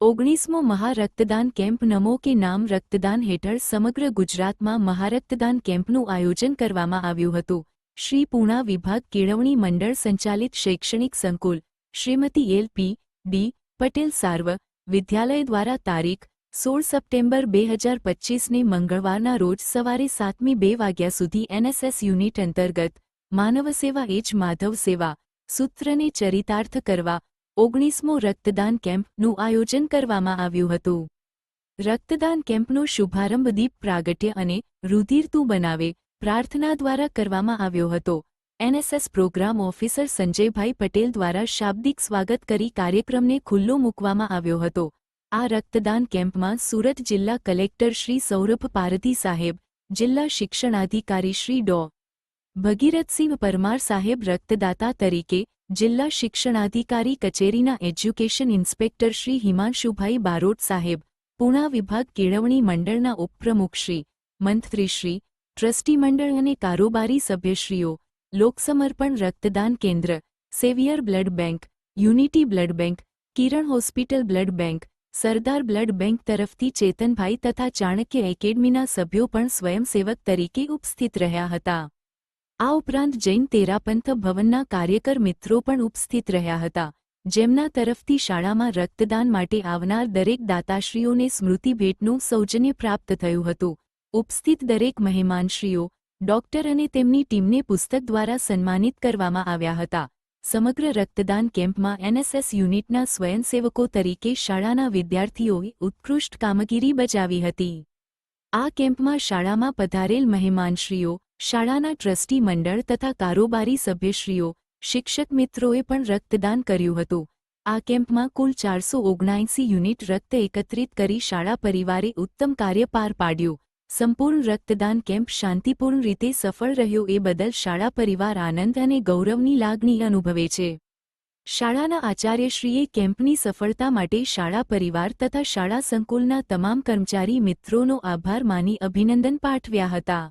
19મો મહારક્તદાન camp નમો કે નામ રક્તદાન હેઠળ સમગ્ર ગુજરાતમાં મહારક્તદાન કેમ્પનું આયોજન કરવામાં આવ્યું હતું. શ્રી પૂણા વિભાગ કેળવણી મંડળ સંચાલિત શૈક્ષણિક સંકુલ શ્રીમતી એલ.પી. ડી. પટેલ સાર્વ વિદ્યાલય દ્વારા તારીખ 16 સપ્ટેમ્બર 2025ને મંગળવારના રોજ સવારે 7:02 વાગ્યા સુધી એનએસએસ યુનિટ અંતર્ગત માનવસેવા એ જ માધવ સેવા સૂત્રને ચરિતાર્થ કરવા 19મો રક્તદાન કેમ્પનું આયોજન કરવામાં આવ્યું હતું. રક્તદાન કેમ્પનો શુભારંભ દીપ પ્રાગટ્ય અને રુધિર તું બનાવે પ્રાર્થના દ્વારા કરવામાં આવ્યો હતો. એનએસએસ પ્રોગ્રામ ઓફિસર સંજયભાઈ પટેલ દ્વારા શાબ્દિક સ્વાગત કરી કાર્યક્રમને ખુલ્લો મૂકવામાં આવ્યો હતો. આ રક્તદાન કેમ્પમાં સુરત જિલ્લા કલેક્ટર શ્રી સૌરભ પારધી સાહેબ, જિલ્લા શિક્ષણાધિકારી શ્રી ડો. ભગીરથસિંહ પરમાર સાહેબ રક્તદાતા તરીકે, જિલ્લા શિક્ષણાધિકારી કચેરીના એજ્યુકેશન ઇન્સ્પેક્ટર શ્રી હિમાંશુભાઈ બારોટ સાહેબ, પૂણા વિભાગ કેળવણી મંડળના ઉપપ્રમુખશ્રી, મંત્રીશ્રી, ટ્રસ્ટી મંડળ અને કારોબારી સભ્યશ્રીઓ, લોકસમર્પણ રક્તદાન કેન્દ્ર, saviour blood bank, unity blood bank, Kiran hospital blood bank, Sardar blood bank તરફથી ચેતનભાઈ તથા ચાણક્ય એકેડમીના સભ્યો પણ સ્વયંસેવક તરીકે ઉપસ્થિત રહ્યા હતા. આ ઉપરાંત જૈન તેરાપંથ ભવનના કાર્યકર મિત્રો પણ ઉપસ્થિત રહ્યા હતા, જેમના તરફથી શાળામાં રક્તદાન માટે આવનાર દરેક દાતાશ્રીઓને સ્મૃતિભેટનું સૌજન્ય પ્રાપ્ત થયું હતું. ઉપસ્થિત દરેક મહેમાનશ્રીઓ, ડોક્ટર અને તેમની ટીમને પુસ્તક દ્વારા સન્માનિત કરવામાં આવ્યા હતા. સમગ્ર રક્તદાન કેમ્પમાં એનએસએસ યુનિટના સ્વયંસેવકો તરીકે શાળાના વિદ્યાર્થીઓએ ઉત્કૃષ્ટ કામગીરી બજાવી હતી. આ કેમ્પમાં શાળામાં પધારેલ મહેમાનશ્રીઓ, શાળાના ટ્રસ્ટી મંડળ તથા કારોબારી સભ્યશ્રીઓ, શિક્ષક મિત્રોએ પણ રક્તદાન કર્યું હતું. આ કેમ્પમાં કુલ 479 યુનિટ રક્ત એકત્રિત કરી શાળા પરિવારે ઉત્તમ કાર્ય પાર પાડ્યું. સંપૂર્ણ રક્તદાન કેમ્પ શાંતિપૂર્ણ રીતે સફળ રહ્યો એ બદલ શાળા પરિવાર આનંદ અને ગૌરવની લાગણી અનુભવે છે. શાળાના આચાર્યશ્રીએ કેમ્પની સફળતા માટે શાળા પરિવાર તથા શાળા સંકુલના તમામ કર્મચારી મિત્રોનો આભાર માની અભિનંદન પાઠવ્યા હતા.